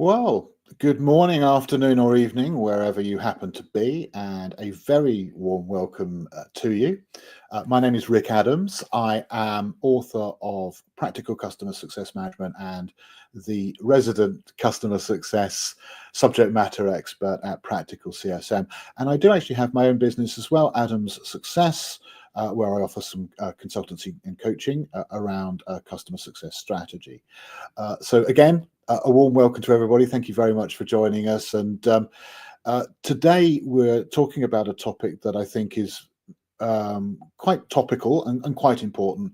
Well, good morning, afternoon, or evening, wherever you happen to be, and a very warm welcome to you. My name is Rick Adams. I am author of Practical Customer Success Management and the resident customer success subject matter expert at Practical CSM. And I do actually have my own business as well, Adams Success, where I offer some consultancy and coaching around customer success strategy. So again, a warm welcome to everybody. Thank you very much for joining us. And today we're talking about a topic that I think is quite topical and quite important,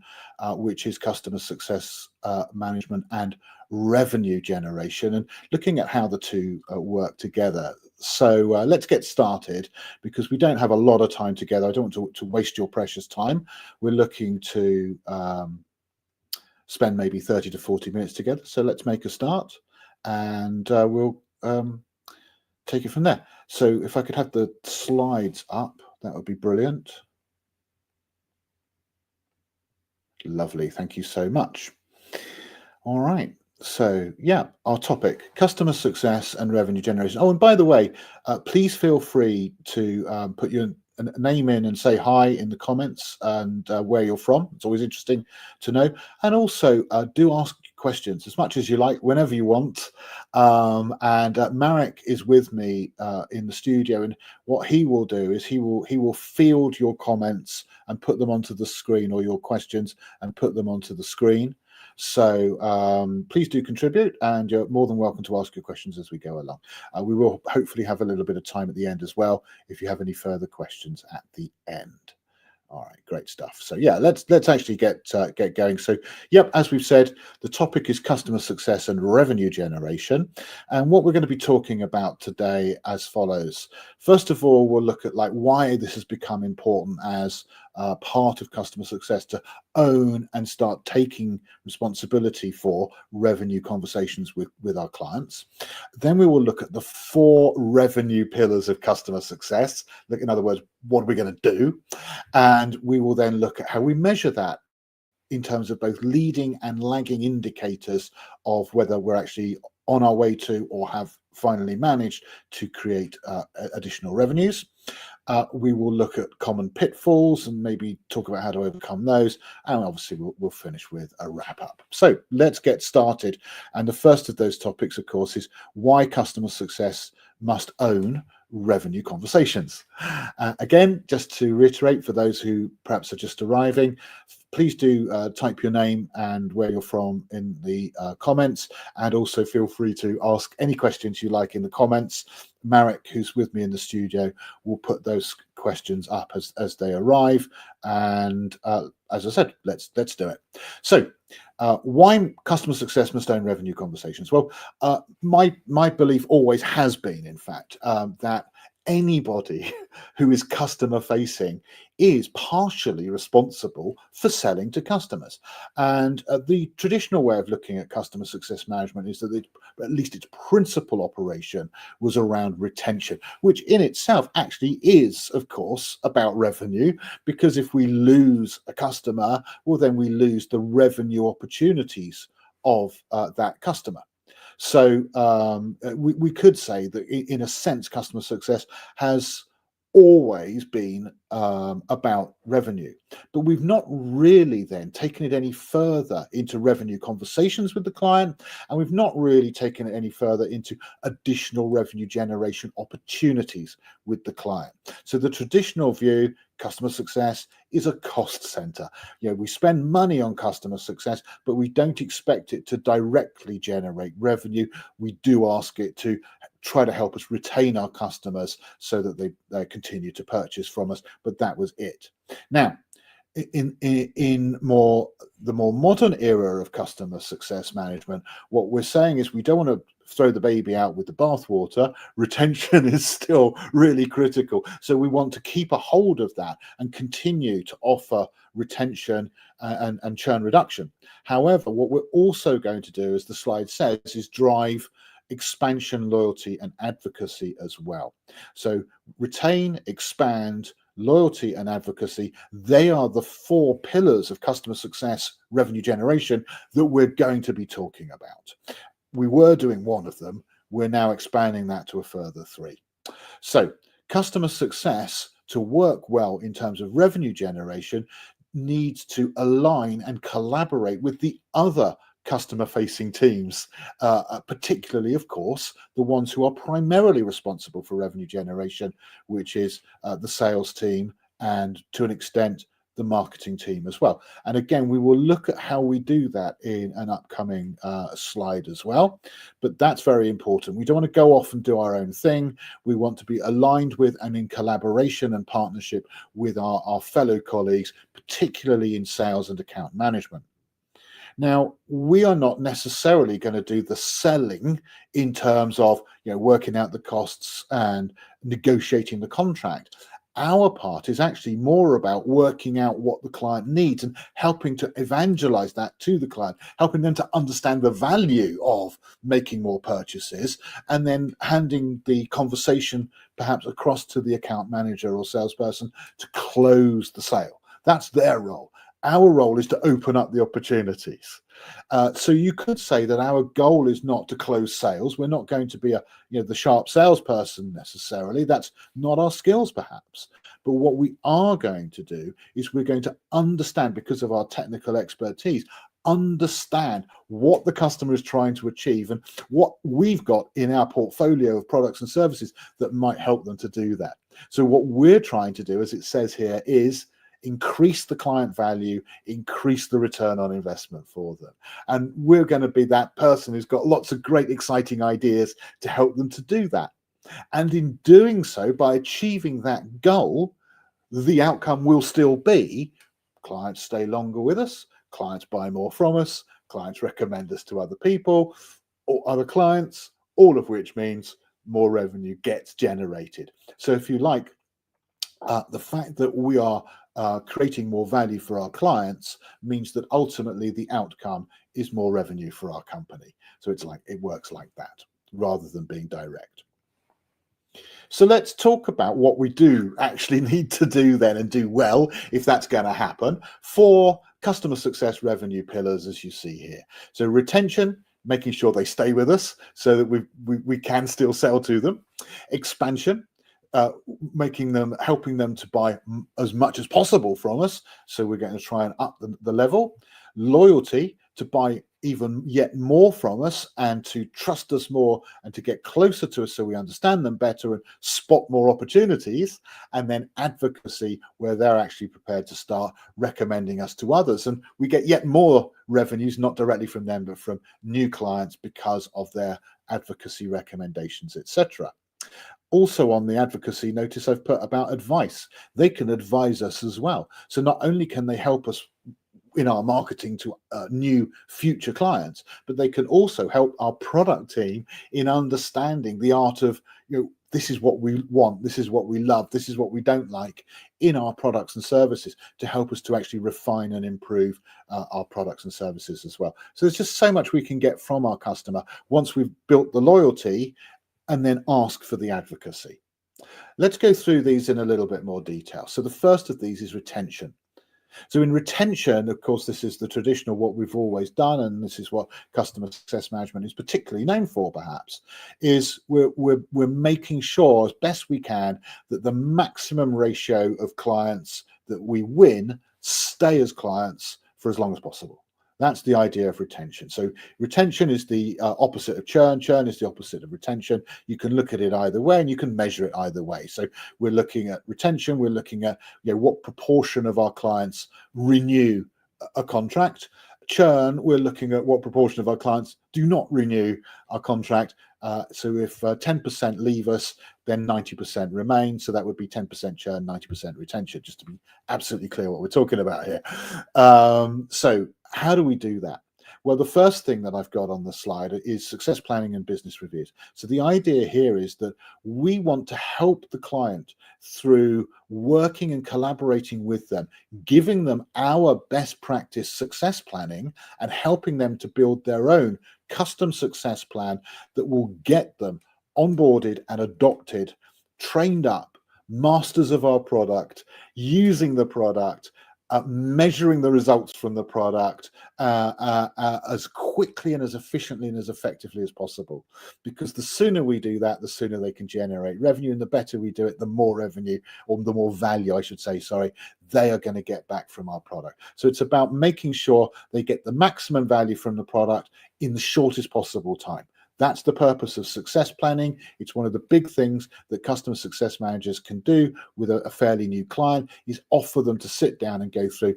which is customer success management and revenue generation, and looking at how the two work together. So let's get started, because we don't have a lot of time together. I don't want to waste your precious time. We're looking to spend maybe 30 to 40 minutes together. So let's make a start, and we'll take it from there. So if I could have the slides up, that would be brilliant. Lovely. Thank you so much. All right. So yeah, our topic, customer success and revenue generation. Oh, and by the way, please feel free to put your name in and say hi in the comments, and where you're from. It's always interesting to know. And also do ask questions as much as you like, whenever you want. And Marek is with me in the studio, and what he will do is he will field your comments and put them onto the screen, or your questions and put them onto the screen. So please do contribute, and you're more than welcome to ask your questions as we go along. We will hopefully have a little bit of time at the end as well, if you have any further questions at the end. All right, great stuff. So yeah, let's actually get going. So yep, as we've said, the topic is customer success and revenue generation, and what we're going to be talking about today as follows. First of all, we'll look at why this has become important as part of customer success, to own and start taking responsibility for revenue conversations with our clients. Then we will look at the 4 revenue pillars of customer success. In other words, what are we going to do? And we will then look at how we measure that in terms of both leading and lagging indicators of whether we're actually on our way to, or have finally managed to, create additional revenues. We will look at common pitfalls and maybe talk about how to overcome those. And obviously we'll finish with a wrap up. So let's get started. And the first of those topics, of course, is why customer success must own revenue conversations. Again, just to reiterate for those who perhaps are just arriving, please do type your name and where you're from in the comments, and also feel free to ask any questions you like in the comments. Marek, who's with me in the studio, will put those questions up as they arrive. And as I said, let's do it. So why customer success must own revenue conversations? Well, my belief always has been, in fact, that anybody who is customer facing is partially responsible for selling to customers. And the traditional way of looking at customer success management is that at least its principal operation was around retention, which in itself actually is, of course, about revenue, because if we lose a customer, well, then we lose the revenue opportunities of that customer. So we could say that in a sense, customer success has always been about revenue, but we've not really then taken it any further into revenue conversations with the client, and we've not really taken it any further into additional revenue generation opportunities with the client. So the traditional view, customer success is a cost center. We spend money on customer success, but we don't expect it to directly generate revenue. We do ask it to try to help us retain our customers so that they continue to purchase from us, but that was it. Now, in the more modern era of customer success management, what we're saying is we don't want to throw the baby out with the bathwater. Retention is still really critical. So we want to keep a hold of that and continue to offer retention and churn reduction. However, what we're also going to do, as the slide says, is drive expansion, loyalty, and advocacy as well. So retain, expand, loyalty, and advocacy, they are the 4 pillars of customer success revenue generation that we're going to be talking about. We were doing one of them, we're now expanding that to a further 3. So customer success, to work well in terms of revenue generation, needs to align and collaborate with the other customer facing teams, particularly, of course, the ones who are primarily responsible for revenue generation, which is the sales team and, to an extent, the marketing team as well. And again, we will look at how we do that in an upcoming slide as well. But that's very important. We don't want to go off and do our own thing. We want to be aligned with and in collaboration and partnership with our fellow colleagues, particularly in sales and account management. Now, we are not necessarily going to do the selling in terms of, working out the costs and negotiating the contract. Our part is actually more about working out what the client needs and helping to evangelize that to the client, helping them to understand the value of making more purchases, and then handing the conversation perhaps across to the account manager or salesperson to close the sale. That's their role. Our role is to open up the opportunities. So you could say that our goal is not to close sales. We're not going to be the sharp salesperson necessarily. That's not our skills, perhaps. But what we are going to do is we're going to understand, because of our technical expertise, understand what the customer is trying to achieve and what we've got in our portfolio of products and services that might help them to do that. So what we're trying to do, as it says here, is increase the client value, increase the return on investment for them. And we're going to be that person who's got lots of great, exciting ideas to help them to do that. And in doing so, by achieving that goal, the outcome will still be clients stay longer with us, clients buy more from us, clients recommend us to other people or other clients, all of which means more revenue gets generated. So if you like, the fact that we are creating more value for our clients means that ultimately the outcome is more revenue for our company. So it works like that rather than being direct. So let's talk about what we do actually need to do then and do well, if that's going to happen, for customer success revenue pillars, as you see here. So retention, making sure they stay with us so that we can still sell to them. Expansion, helping them to buy as much as possible from us. So we're going to try and up the level. Loyalty, to buy even yet more from us and to trust us more and to get closer to us so we understand them better and spot more opportunities. And then advocacy, where they're actually prepared to start recommending us to others. And we get yet more revenues, not directly from them, but from new clients because of their advocacy recommendations, etc. Also on the advocacy, notice I've put about advice. They can advise us as well. So not only can they help us in our marketing to new future clients, but they can also help our product team in understanding the art of, this is what we want, this is what we love, this is what we don't like in our products and services, to help us to actually refine and improve our products and services as well. So there's just so much we can get from our customer once we've built the loyalty and then ask for the advocacy. Let's go through these in a little bit more detail. So the first of these is retention. So in retention, of course, this is the traditional what we've always done, and this is what customer success management is particularly known for, perhaps, is we're making sure as best we can that the maximum ratio of clients that we win stay as clients for as long as possible. That's the idea of retention. So retention is the opposite of churn. Churn is the opposite of retention. You can look at it either way and you can measure it either way. So we're looking at retention. We're looking at what proportion of our clients renew a contract. Churn, we're looking at what proportion of our clients do not renew our contract. So if 10% leave us, then 90% remain. So that would be 10% churn, 90% retention, just to be absolutely clear what we're talking about here. So how do we do that? Well, the first thing that I've got on the slide is success planning and business reviews. So the idea here is that we want to help the client through working and collaborating with them, giving them our best practice success planning and helping them to build their own custom success plan that will get them onboarded and adopted, trained up, masters of our product, using the product, measuring the results from the product as quickly and as efficiently and as effectively as possible. Because the sooner we do that, the sooner they can generate revenue, and the better we do it, the more revenue, or the more value, I should say, sorry, they are going to get back from our product. So it's about making sure they get the maximum value from the product in the shortest possible time. That's the purpose of success planning. It's one of the big things that customer success managers can do with a fairly new client, is offer them to sit down and go through,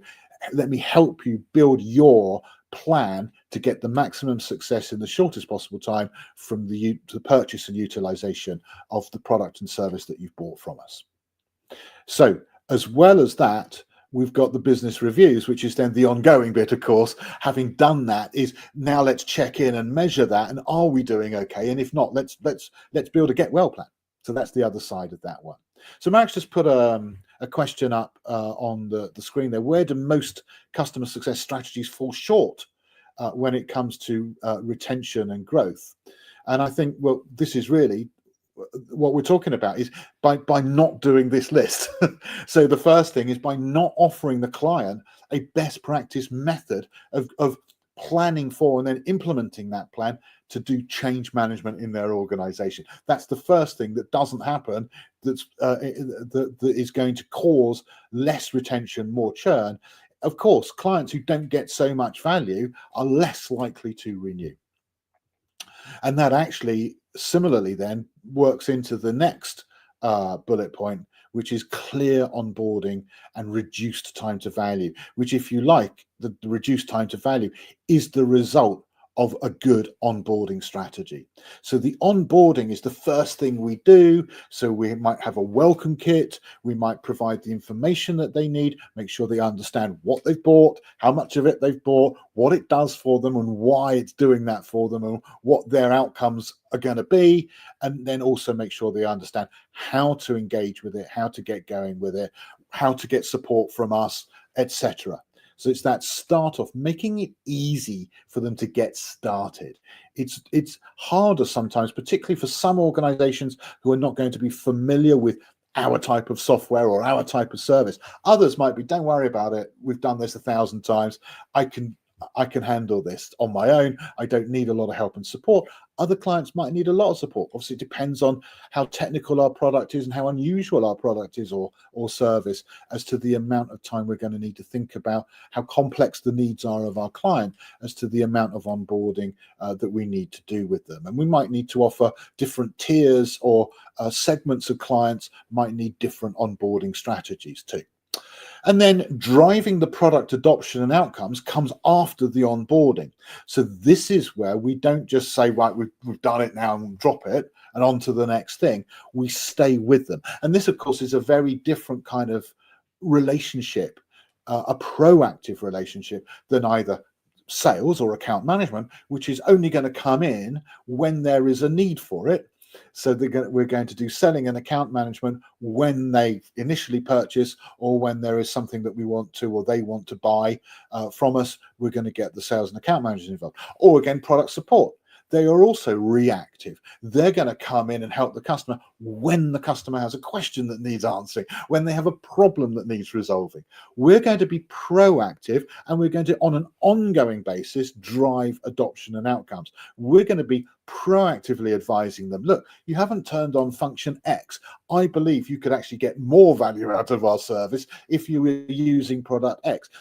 let me help you build your plan to get the maximum success in the shortest possible time from the purchase and utilization of the product and service that you've bought from us. So as well as that, we've got the business reviews, which is then the ongoing bit, of course. Having done that, is now let's check in and measure that, and are we doing okay? And if not, let's build a get well plan. So that's the other side of that one. So Max just put a question up on the screen there. Where do most customer success strategies fall short when it comes to retention and growth? And I think, well, this is really what we're talking about, is by not doing this list. So the first thing is by not offering the client a best practice method of planning for and then implementing that plan to do change management in their organization. That's the first thing that doesn't happen, that is going to cause less retention, more churn. Of course, clients who don't get so much value are less likely to renew. And that actually similarly then works into the next bullet point, which is clear onboarding and reduced time to value, which, if you like, the reduced time to value is the result of a good onboarding strategy. So the onboarding is the first thing we do. So we might have a welcome kit. We might provide the information that they need, make sure they understand what they've bought, how much of it they've bought, what it does for them and why it's doing that for them, and what their outcomes are going to be. And then also make sure they understand how to engage with it, how to get going with it, how to get support from us, etc. So it's that start off, making it easy for them to get started. It's harder sometimes, particularly for some organizations who are not going to be familiar with our type of software or our type of service. Others might be, don't worry about it, we've done this 1,000 times, I can handle this on my own, I don't need a lot of help and support. Other clients might need a lot of support. Obviously, it depends on how technical our product is and how unusual our product is or service, as to the amount of time we're going to need to think about how complex the needs are of our client, as to the amount of onboarding that we need to do with them. And we might need to offer different tiers, or segments of clients might need different onboarding strategies too. And then driving the product adoption and outcomes comes after the onboarding. So this is where we don't just say, right, we've done it now and drop it and on to the next thing. We stay with them. And this, of course, is a very different kind of relationship, a proactive relationship, than either sales or account management, which is only going to come in when there is a need for it. So we're going to do selling and account management when they initially purchase, or when there is something that we want to, or they want to buy from us, we're going to get the sales and account managers involved. Or again, product support. They are also reactive. They're going to come in and help the customer when the customer has a question that needs answering, when they have a problem that needs resolving. We're going to be proactive, and we're going to, on an ongoing basis, drive adoption and outcomes. We're going to be proactively advising them, look, you haven't turned on function X. I believe you could actually get more value out of our service if you were using product X,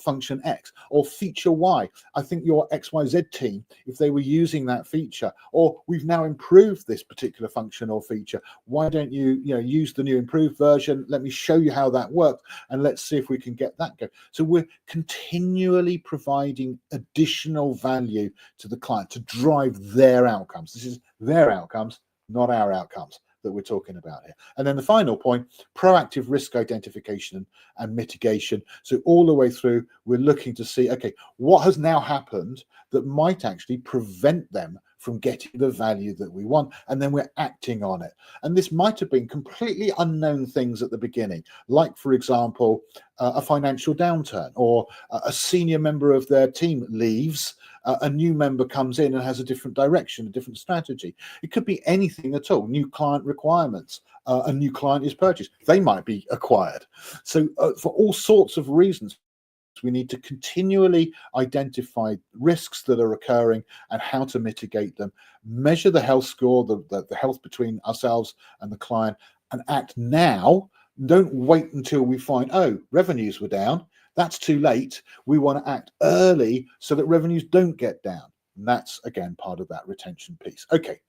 function X, or feature Y. I think your XYZ team, if they were using that feature, or we've now improved this particular function or feature, why don't you use the new improved version? Let me show you how that works, and let's see if we can get that going. So we're continually providing additional value to the client to drive their outcomes. This is their outcomes, not our outcomes, that we're talking about here. And then the final point, proactive risk identification and mitigation. So all the way through, we're looking to see, okay, what has now happened that might actually prevent them from getting the value that we want, and then we're acting on it. And this might have been completely unknown things at the beginning, like, for example, a financial downturn, or a senior member of their team leaves, a new member comes in and has a different direction, a different strategy. It could be anything at all. New client requirements, a new client is purchased, they might be acquired. So for all sorts of reasons, we need to continually identify risks that are occurring and how to mitigate them, measure the health score, the health between ourselves and the client, and act now. Don't wait until we find, oh, revenues were down. That's too late. We want to act early so that revenues don't get down. And that's, again, part of that retention piece. Okay,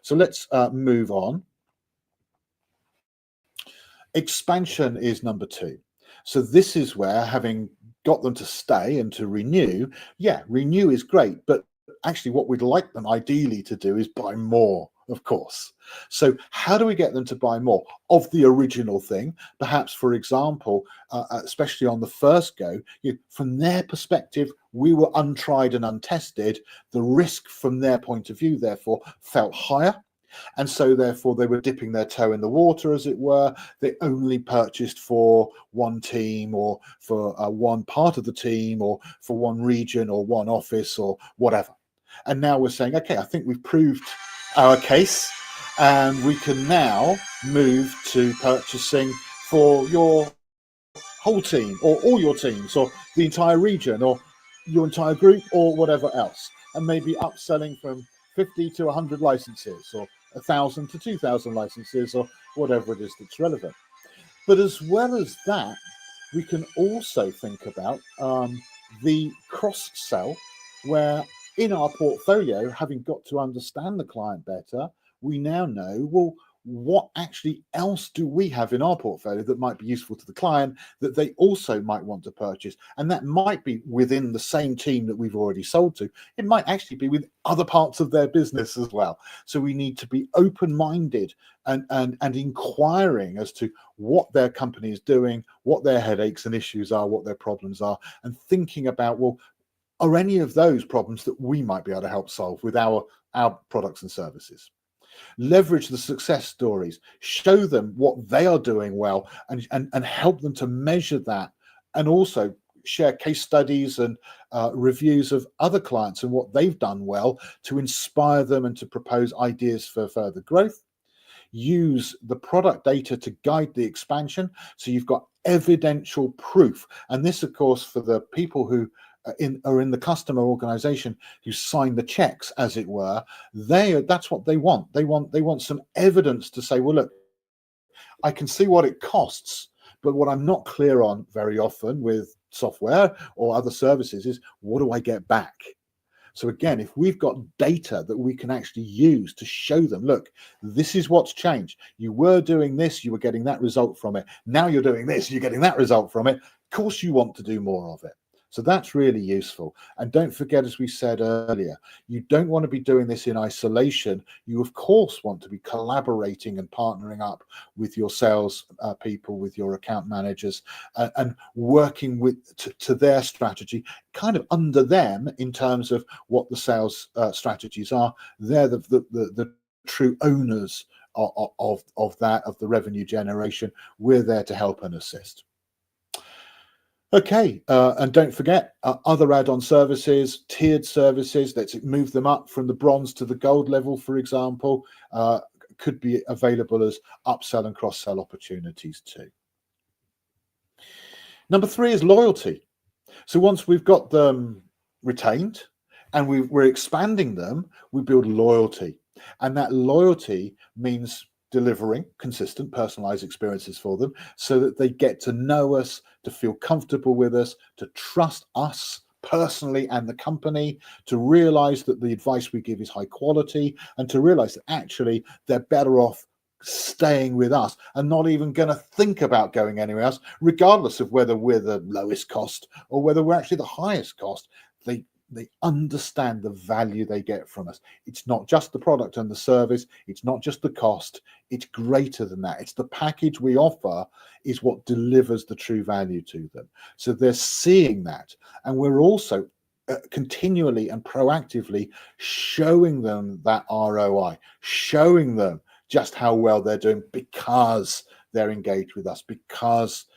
so let's move on. Expansion is number 2. So this is where, having got them to stay and to renew, renew is great, but actually what we'd like them ideally to do is buy more, of course. So how do we get them to buy more of the original thing? Perhaps, for example, especially on the first go, from their perspective, we were untried and untested. The risk from their point of view, therefore, felt higher. And so therefore they were dipping their toe in the water, as it were. They only purchased for one team, or for one part of the team, or for one region, or one office, or whatever. And now we're saying, okay, I think we've proved our case, and we can now move to purchasing for your whole team, or all your teams, or the entire region, or your entire group, or whatever else. And maybe upselling from 50 to 100 licenses, or 1,000 to 2,000 licenses, or whatever it is that's relevant. But as well as that, we can also think about the cross-sell, where in our portfolio, having got to understand the client better, we now know, well, what actually else do we have in our portfolio that might be useful to the client that they also might want to purchase? And that might be within the same team that we've already sold to. It might actually be with other parts of their business as well. So we need to be open-minded and inquiring as to what their company is doing, what their headaches and issues are, what their problems are, and thinking about, well, are any of those problems that we might be able to help solve with our products and services? Leverage the success stories, show them what they are doing well, and help them to measure that, and also share case studies and reviews of other clients and what they've done well to inspire them and to propose ideas for further growth. Use the product data to guide the expansion, so you've got evidential proof. And this, of course, for the people who are in the customer organization, who sign the checks, as it were, that's what they want. They want some evidence to say, well, look, I can see what it costs, but what I'm not clear on very often with software or other services is, what do I get back? So again, if we've got data that we can actually use to show them, look, this is what's changed. You were doing this, you were getting that result from it. Now you're doing this, you're getting that result from it. Of course you want to do more of it. So that's really useful. And don't forget, as we said earlier, you don't want to be doing this in isolation. You, of course, want to be collaborating and partnering up with your sales people, with your account managers, and working to their strategy, kind of under them in terms of what the sales strategies are. They're the true owners of that, of the revenue generation. We're there to help and assist. Okay, and don't forget other add-on services, tiered services. Let's move them up from the bronze to the gold level, for example, could be available as upsell and cross-sell opportunities too. Number 3 is loyalty. So once we've got them retained and we're expanding them, we build loyalty. And that loyalty means delivering consistent personalized experiences for them, so that they get to know us, to feel comfortable with us, to trust us personally and the company, to realize that the advice we give is high quality, and to realize that actually they're better off staying with us and not even going to think about going anywhere else, regardless of whether we're the lowest cost or whether we're actually the highest cost. They understand the value they get from us. It's not just the product and the service. It's not just the cost. It's greater than that. It's the package we offer is what delivers the true value to them. So they're seeing that. And we're also continually and proactively showing them that ROI, showing them just how well they're doing because they're engaged with us, because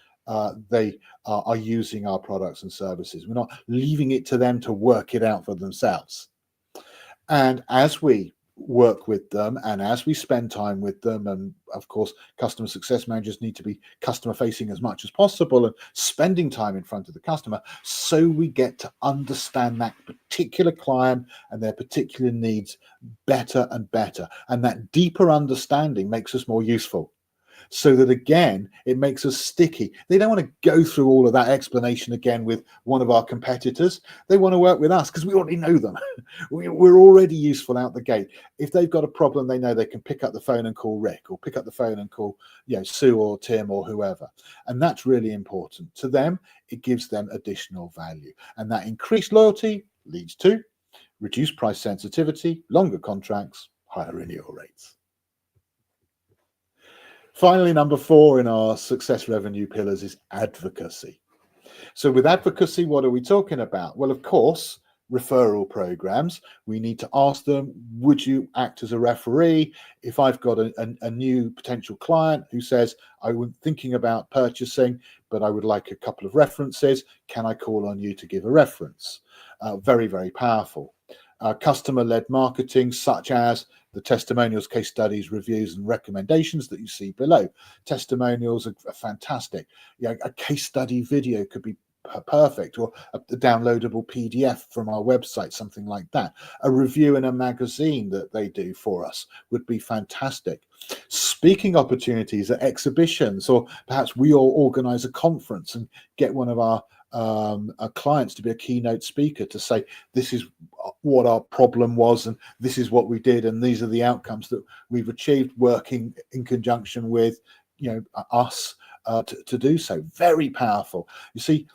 they are using our products and services. We're not leaving it to them to work it out for themselves. And as we work with them and as we spend time with them, and of course customer success managers need to be customer facing as much as possible and spending time in front of the customer, so we get to understand that particular client and their particular needs better and better, and that deeper understanding makes us more useful, so that again it makes us sticky. They don't want to go through all of that explanation again with one of our competitors. They want to work with us because we already know them. We're already useful out the gate. If they've got a problem, they know they can pick up the phone and call Rick, or pick up the phone and call, you know, Sue or Tim or whoever. And that's really important to them. It gives them additional value, and that increased loyalty leads to reduced price sensitivity, longer contracts, higher renewal rates. Finally, number 4 in our success revenue pillars is advocacy. So with advocacy, what are we talking about? Well, of course, referral programs. We need to ask them, would you act as a referee? If I've got a new potential client who says, I was thinking about purchasing, but I would like a couple of references, can I call on you to give a reference? Very, very powerful. Customer-led marketing, such as the testimonials, case studies, reviews, and recommendations that you see below. Testimonials are fantastic. You know, a case study video could be perfect, or a downloadable PDF from our website, something like that. A review in a magazine that they do for us would be fantastic. Speaking opportunities at exhibitions, or perhaps we all organize a conference and get one of our clients to be a keynote speaker to say, this is what our problem was and this is what we did and these are the outcomes that we've achieved, working in conjunction with, you know, us to do so. Very powerful. You see,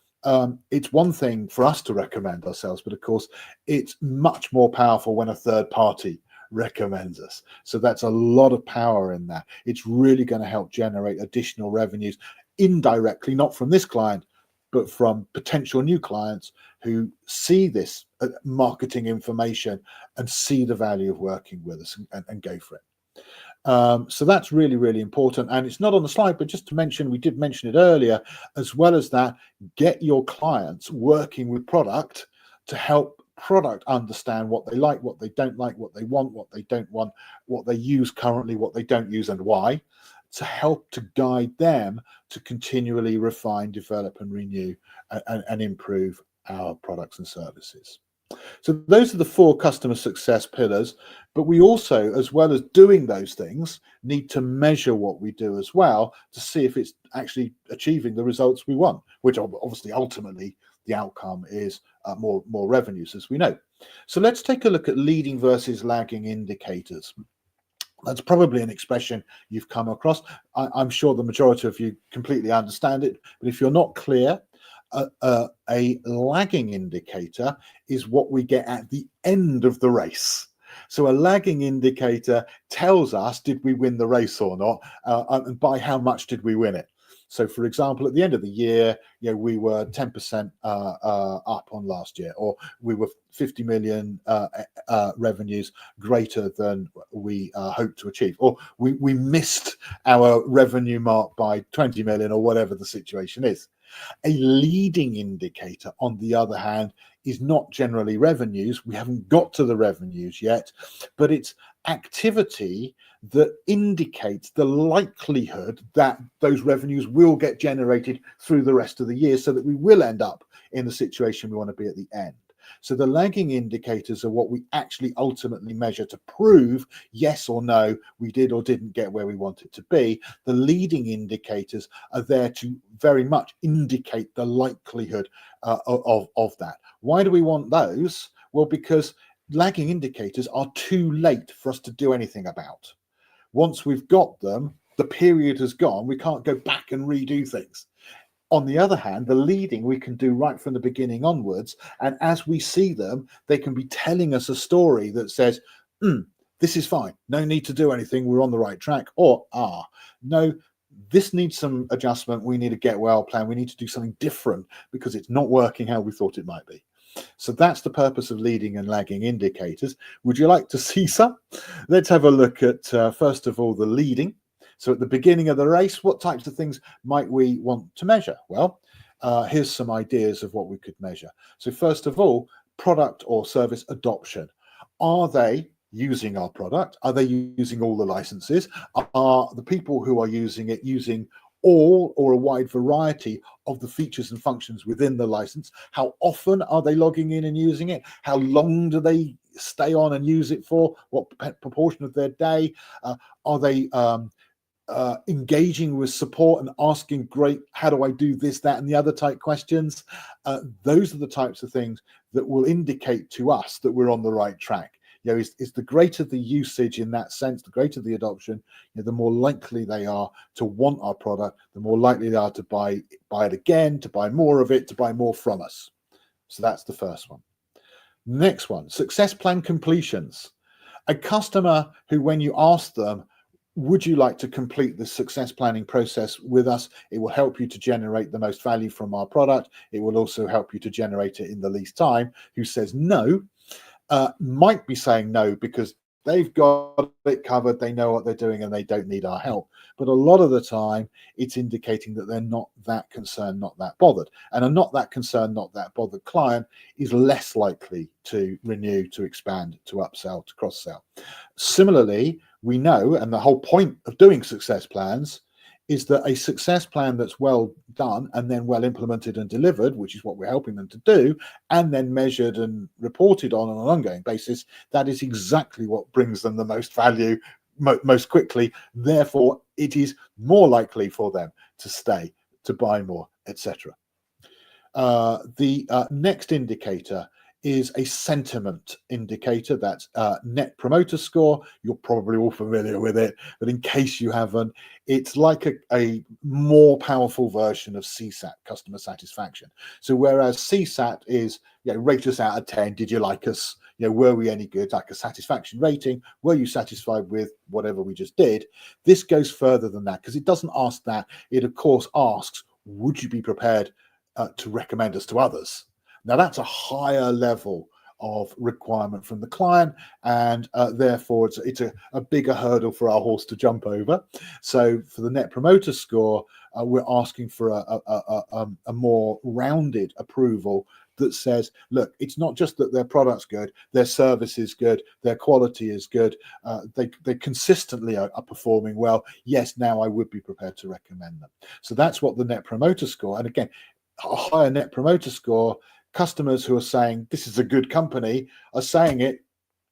it's one thing for us to recommend ourselves, but of course it's much more powerful when a third party recommends us. So that's a lot of power in that. It's really going to help generate additional revenues indirectly, not from this client, but from potential new clients who see this marketing information and see the value of working with us and go for it. So that's really, really important. And it's not on the slide, but just to mention, we did mention it earlier, as well as that, get your clients working with product to help product understand what they like, what they don't like, what they want, what they don't want, what they use currently, what they don't use, and why, to help to guide them to continually refine, develop, and renew and improve our products and services. So those are the 4 customer success pillars, but we also, as well as doing those things, need to measure what we do as well to see if it's actually achieving the results we want, which obviously ultimately the outcome is more revenues, as we know. So let's take a look at leading versus lagging indicators. That's probably an expression you've come across. I'm sure the majority of you completely understand it, but if you're not clear, a lagging indicator is what we get at the end of the race. So a lagging indicator tells us, did we win the race or not, and by how much did we win it? So, for example, at the end of the year, you know, we were 10% up on last year, or we were 50 million revenues greater than we hoped to achieve, or we missed our revenue mark by 20 million, or whatever the situation is. A leading indicator, on the other hand, is not generally revenues. We haven't got to the revenues yet, but it's activity that indicates the likelihood that those revenues will get generated through the rest of the year, so that we will end up in the situation we want to be at the end. So the lagging indicators are what we actually ultimately measure to prove yes or no, we did or didn't get where we wanted to be. The leading indicators are there to very much indicate the likelihood of that. Why do we want those? Well, because lagging indicators are too late for us to do anything about. Once we've got them, the period has gone. We can't go back and redo things. On the other hand, the leading we can do right from the beginning onwards. And as we see them, they can be telling us a story that says, this is fine. No need to do anything. We're on the right track. Or, no, this needs some adjustment. We need a get well plan. We need to do something different because it's not working how we thought it might be. So that's the purpose of leading and lagging indicators. Would you like to see some? Let's have a look at, first of all, the leading. So at the beginning of the race, what types of things might we want to measure? Well, here's some ideas of what we could measure. So first of all, product or service adoption. Are they using our product? Are they using all the licenses? Are the people who are using it using all or a wide variety of the features and functions within the license? How often are they logging in and using it? How long do they stay on and use it for? What proportion of their day? Are they engaging with support and asking, great, how do I do this, that, and the other type questions? Those are the types of things that will indicate to us that we're on the right track. You know, is the greater the usage in that sense, the greater the adoption, you know, the more likely they are to want our product, the more likely they are to buy it again, to buy more of it, to buy more from us. So that's the first one. Next one, success plan completions. A customer who, when you ask them, would you like to complete the success planning process with us? It will help you to generate the most value from our product. It will also help you to generate it in the least time. Who says no, might be saying no because they've got it covered, they know what they're doing, and they don't need our help. But a lot of the time, it's indicating that they're not that concerned, not that bothered. And a not that concerned, not that bothered client is less likely to renew, to expand, to upsell, to cross-sell. Similarly, we know, and the whole point of doing success plans is that a success plan that's well done and then well implemented and delivered, which is what we're helping them to do, and then measured and reported on an ongoing basis, that is exactly what brings them the most value most quickly. Therefore, it is more likely for them to stay, to buy more, etc. The next indicator is a sentiment indicator. That's net promoter score. You're probably all familiar with it, but in case you haven't, it's like a more powerful version of CSAT, customer satisfaction. So whereas CSAT is, you know, rate us out of 10, did you like us? You know, were we any good? Like a satisfaction rating. Were you satisfied with whatever we just did? This goes further than that because it doesn't ask that. It of course asks, would you be prepared to recommend us to others? Now that's a higher level of requirement from the client, and therefore it's a bigger hurdle for our horse to jump over. So for the net promoter score, we're asking for a more rounded approval that says, look, it's not just that their product's good, their service is good, their quality is good, they consistently are performing well. Yes, now I would be prepared to recommend them. So that's what the net promoter score, and again, a higher net promoter score, customers who are saying this is a good company are saying it,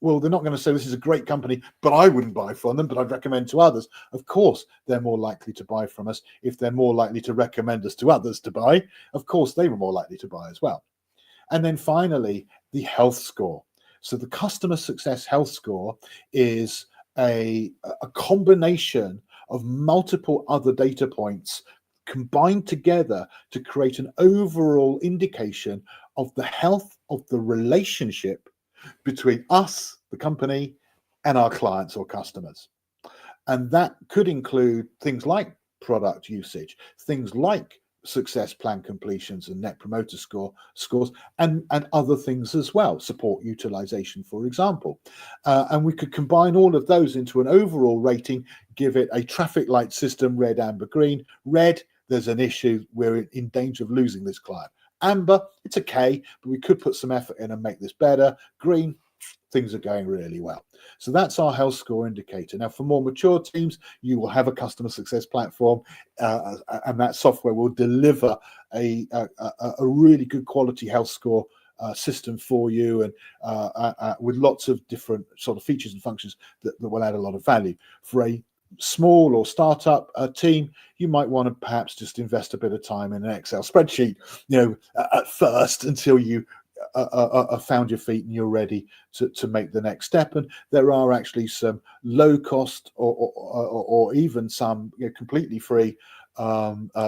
well, they're not going to say this is a great company, but I wouldn't buy from them, but I'd recommend to others. Of course, they're more likely to buy from us. If they're more likely to recommend us to others to buy, of course, they were more likely to buy as well. And then finally, the health score. So the customer success health score is a combination of multiple other data points combined together to create an overall indication of the health of the relationship between us, the company, and our clients or customers. And that could include things like product usage, things like success plan completions and net promoter scores, and other things as well, support utilization, for example. And we could combine all of those into an overall rating, give it a traffic light system, red, amber, green. Red, there's an issue, we're in danger of losing this client. Amber, it's okay, but we could put some effort in and make this better. Green, things are going really well. So that's our health score indicator. Now, for more mature teams, you will have a customer success platform, and that software will deliver a really good quality health score system for you, and with lots of different sort of features and functions that will add a lot of value. For a small or startup team, you might want to perhaps just invest a bit of time in an Excel spreadsheet, you know, at first until you found your feet and you're ready to make the next step. And there are actually some low cost or even some, you know, completely free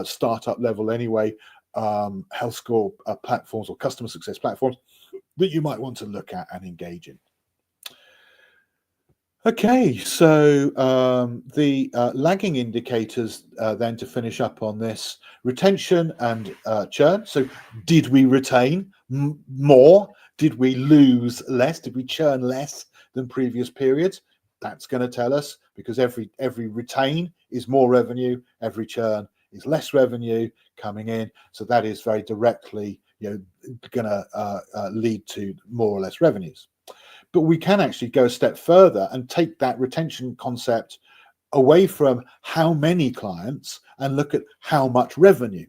startup level anyway health score platforms or customer success platforms that you might want to look at and engage in. Okay, so the lagging indicators then, to finish up on this, retention and churn. So did we retain more? Did we lose less? Did we churn less than previous periods? That's going to tell us, because every retain is more revenue, every churn is less revenue coming in. So that is very directly, going to lead to more or less revenues. But we can actually go a step further and take that retention concept away from how many clients and look at how much revenue.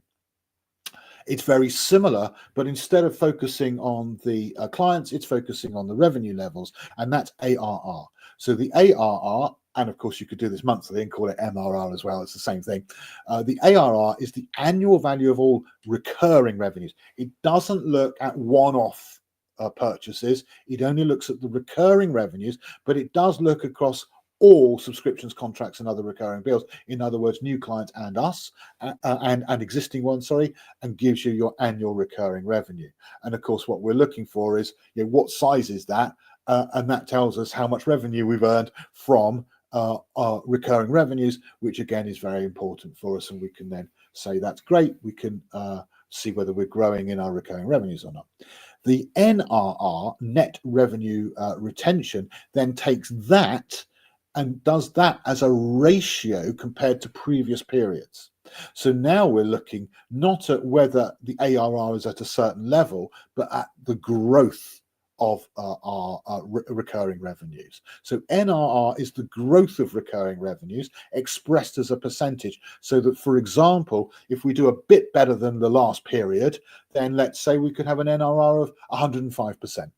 It's very similar, but instead of focusing on the clients, it's focusing on the revenue levels, and that's ARR. So the ARR, and of course you could do this monthly and call it MRR as well, it's the same thing. The ARR is the annual value of all recurring revenues. It doesn't look at one-off purchases, it only looks at the recurring revenues, but it does look across all subscriptions, contracts, and other recurring bills. In other words, new clients and us, and existing ones, sorry, and gives you your annual recurring revenue. And of course, what we're looking for is, what size is that? And that tells us how much revenue we've earned from our recurring revenues, which again is very important for us. And we can then say that's great. We can see whether we're growing in our recurring revenues or not. The NRR, net revenue retention, then takes that and does that as a ratio compared to previous periods. So now we're looking not at whether the ARR is at a certain level, but at the growth of our recurring revenues. So NRR is the growth of recurring revenues expressed as a percentage. So that, for example, if we do a bit better than the last period, then let's say we could have an NRR of 105%.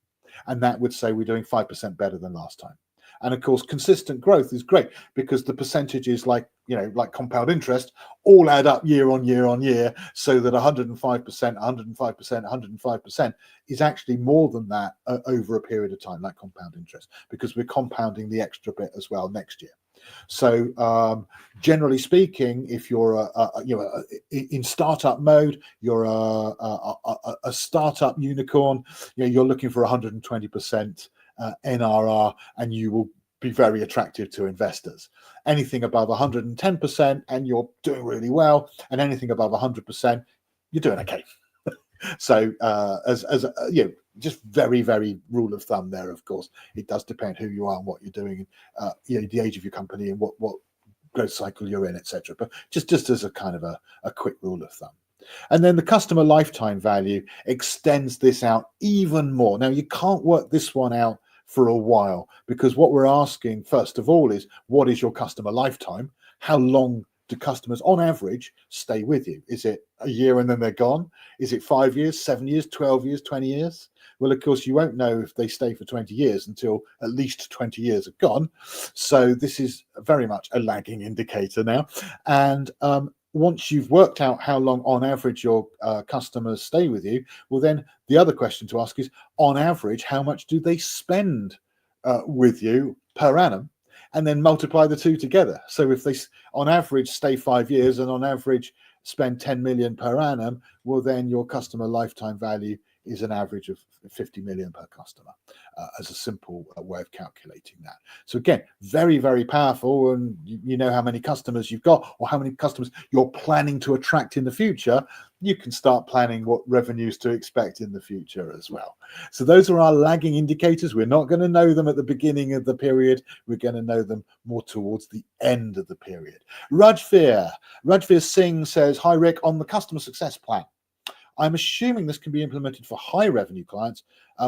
And that would say we're doing 5% better than last time. And of course, consistent growth is great because the percentages, like compound interest, all add up year on year on year, so that 105%, 105%, 105% is actually more than that over a period of time, like compound interest, because we're compounding the extra bit as well next year. So generally speaking, if you're in startup mode, you're a startup unicorn, you're looking for 120% NRR, and you will be very attractive to investors. Anything above 110% and you're doing really well, and anything above 100%, you're doing okay. So just very, very rule of thumb there. Of course, it does depend who you are and what you're doing, the age of your company and what growth cycle you're in, etc. But just as a kind of a quick rule of thumb. And then the customer lifetime value extends this out even more. Now, you can't work this one out for a while, because what we're asking, first of all, is what is your customer lifetime? How long do customers on average stay with you? Is it a year and then they're gone? Is it 5 years, 7 years, 12 years, 20 years? Well, of course, you won't know if they stay for 20 years until at least 20 years are gone. So this is very much a lagging indicator now. And once you've worked out how long on average your customers stay with you, well, then the other question to ask is, on average, how much do they spend with you per annum? And then multiply the two together. So if they on average stay 5 years and on average spend 10 million per annum, well, then your customer lifetime value is an average of 50 million per customer, as a simple way of calculating that. So again, very, very powerful. And you know how many customers you've got or how many customers you're planning to attract in the future. You can start planning what revenues to expect in the future as well. So those are our lagging indicators. We're not going to know them at the beginning of the period. We're going to know them more towards the end of the period. Rajveer Singh says, hi Rick, on the customer success plan, I'm assuming this can be implemented for high revenue clients.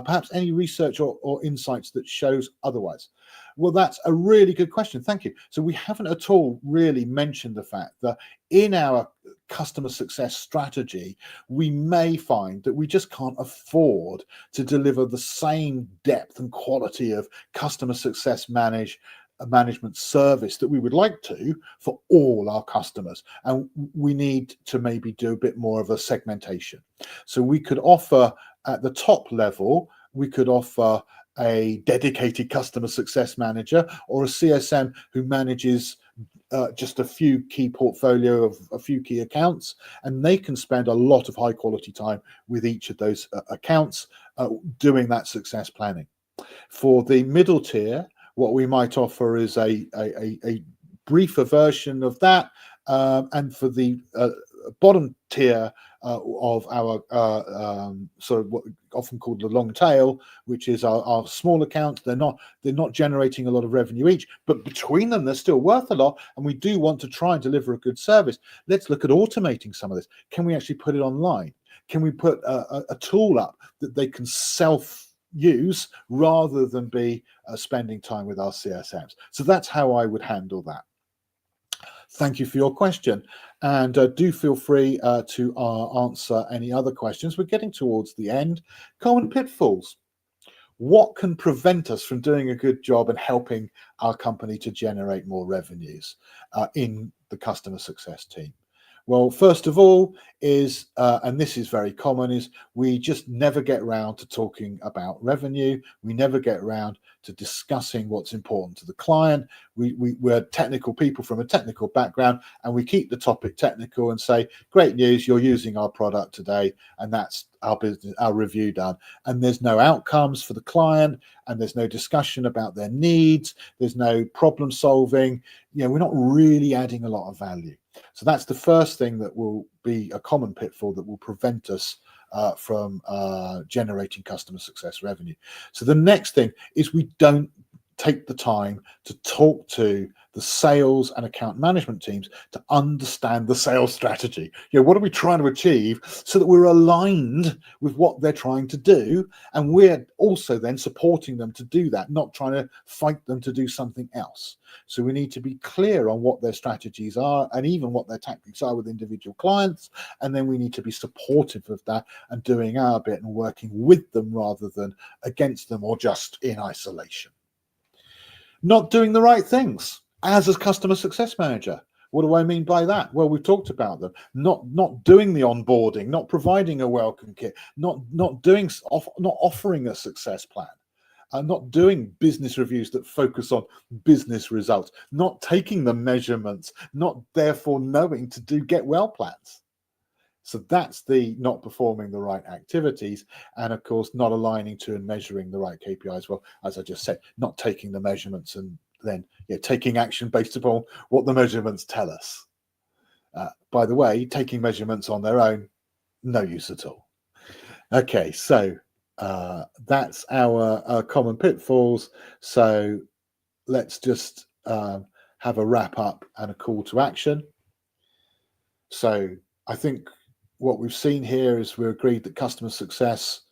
Perhaps any research or insights that shows otherwise? Well, that's a really good question. Thank you. So we haven't at all really mentioned the fact that in our customer success strategy, we may find that we just can't afford to deliver the same depth and quality of customer success management service that we would like to for all our customers, and we need to maybe do a bit more of a segmentation. So we could offer at the top level, we could offer a dedicated customer success manager or a CSM who manages just a few key portfolio of a few key accounts, and they can spend a lot of high quality time with each of those accounts doing that success planning. For the middle tier, what we might offer is a briefer version of that, and for the bottom tier of our sort of what often called the long tail, which is our small accounts. They're not generating a lot of revenue each, but between them they're still worth a lot, and we do want to try and deliver a good service. Let's look at automating some of this. Can we actually put it online? Can we put a tool up that they can self-use rather than be spending time with our CSMs? So that's how I would handle that. Thank you for your question, and do feel free to answer any other questions. We're getting towards the end. Common pitfalls. What can prevent us from doing a good job and helping our company to generate more revenues in the customer success team? Well, first of all is, and this is very common, is we just never get around to talking about revenue. We never get around to discussing what's important to the client. We're technical people from a technical background, and we keep the topic technical and say, great news, you're using our product today, and that's our business, our review done. And there's no outcomes for the client, and there's no discussion about their needs. There's no problem solving. We're not really adding a lot of value. So that's the first thing that will be a common pitfall that will prevent us from generating customer success revenue. So the next thing is we don't take the time to talk to the sales and account management teams to understand the sales strategy. What are we trying to achieve, so that we're aligned with what they're trying to do, and we're also then supporting them to do that, not trying to fight them to do something else. So we need to be clear on what their strategies are and even what their tactics are with individual clients, and then we need to be supportive of that and doing our bit and working with them rather than against them or just in isolation. Not doing the right things as a customer success manager. What do I mean by that? Well, we've talked about them. Not doing the onboarding, not providing a welcome kit, not offering a success plan, not doing business reviews that focus on business results, not taking the measurements, not therefore knowing to do get well plans. So that's the not performing the right activities, and of course not aligning to and measuring the right KPIs. Well, as I just said, not taking the measurements and then taking action based upon what the measurements tell us. By the way, taking measurements on their own, no use at all. Okay, so that's our common pitfalls. So let's just have a wrap up and a call to action. So I think what we've seen here is we're agreed that customer success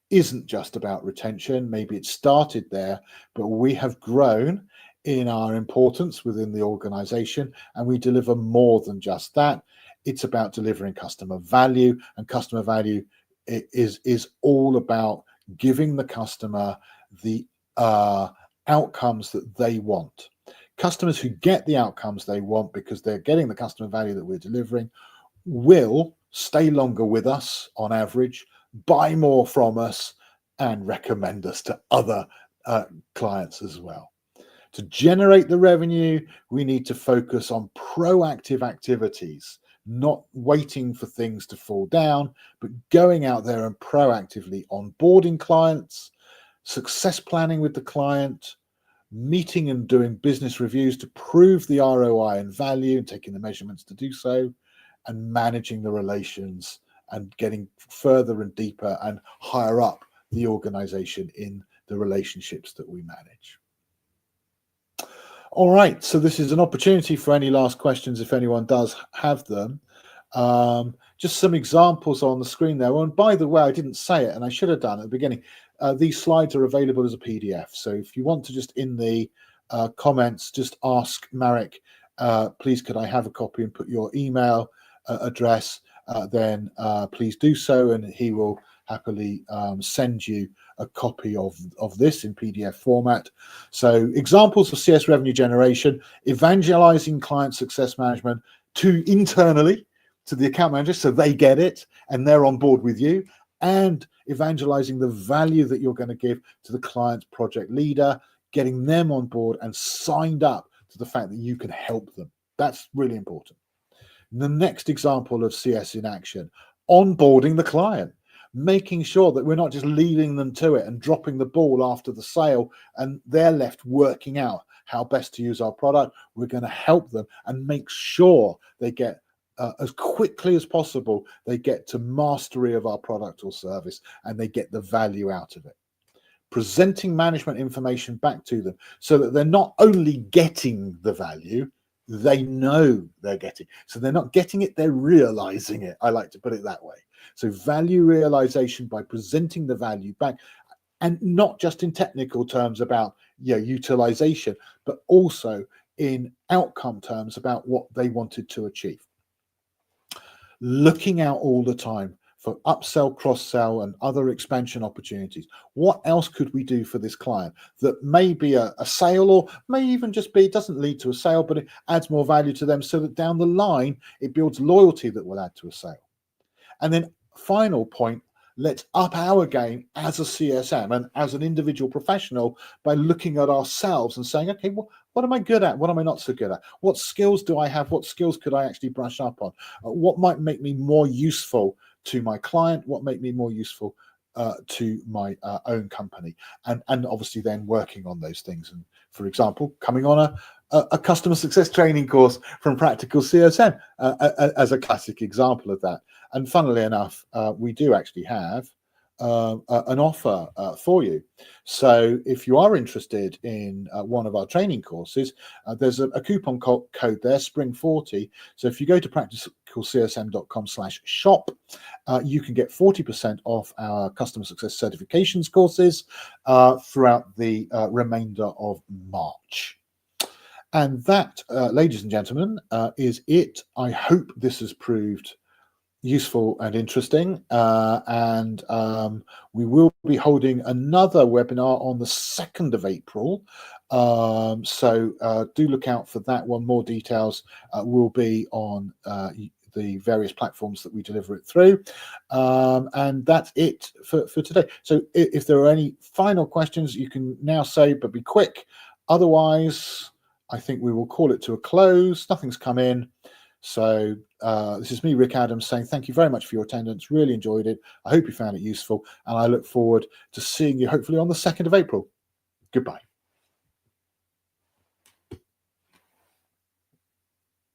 isn't just about retention. Maybe it started there, but we have grown in our importance within the organization, and we deliver more than just that. It's about delivering customer value, and customer value is all about giving the customer the outcomes that they want. Customers who get the outcomes they want because they're getting the customer value that we're delivering will stay longer with us on average, buy more from us, and recommend us to other clients as well. To generate the revenue, we need to focus on proactive activities, not waiting for things to fall down, but going out there and proactively onboarding clients, success planning with the client, meeting and doing business reviews to prove the ROI and value and taking the measurements to do so, and managing the relations and getting further and deeper and higher up the organization in the relationships that we manage. All right, so this is an opportunity for any last questions if anyone does have them. Just some examples on the screen there. Oh, and by the way, I didn't say it, and I should have done at the beginning. These slides are available as a PDF. So if you want to just in the comments, just ask Marek, please could I have a copy, and put your email address, then please do so, and he will happily send you a copy of this in PDF format. So examples of CS revenue generation: evangelizing client success management to internally to the account manager so they get it and they're on board with you, and evangelizing the value that you're going to give to the client's project leader, getting them on board and signed up to the fact that you can help them. That's really important. The next example of CS in action: onboarding the client, making sure that we're not just leaving them to it and dropping the ball after the sale and they're left working out how best to use our product. We're going to help them and make sure they get as quickly as possible, they get to mastery of our product or service and they get the value out of it. Presenting management information back to them so that they're not only getting the value, they know they're getting. So they're not getting it, they're realizing it. I like to put it that way. So value realization by presenting the value back, and not just in technical terms about utilization, but also in outcome terms about what they wanted to achieve. Looking out all the time for upsell, cross-sell, and other expansion opportunities. What else could we do for this client that may be a sale, or may even just be, it doesn't lead to a sale, but it adds more value to them so that down the line, it builds loyalty that will add to a sale. And then final point, let's up our game as a CSM and as an individual professional by looking at ourselves and saying, okay, well, what am I good at? What am I not so good at? What skills do I have? What skills could I actually brush up on? What might make me more useful to my client? What make me more useful to my own company? And obviously then working on those things. And for example, coming on a customer success training course from Practical CSM as a classic example of that. And funnily enough, we do actually have an offer for you. So if you are interested in one of our training courses, there's a coupon code there, Spring40. So if you go to practicalcsm.com/shop, you can get 40% off our customer success certifications courses throughout the remainder of March. And that, ladies and gentlemen, is it. I hope this has proved useful and interesting, and we will be holding another webinar on the 2nd of April, so do look out for that one. More details will be on the various platforms that we deliver it through, and that's it for today. So if there are any final questions, you can now say, but be quick. Otherwise, I think we will call it to a close. Nothing's come in. So this is me, Rick Adams, saying thank you very much for your attendance. Really enjoyed it. I hope you found it useful, and I look forward to seeing you hopefully on the 2nd of April. Goodbye.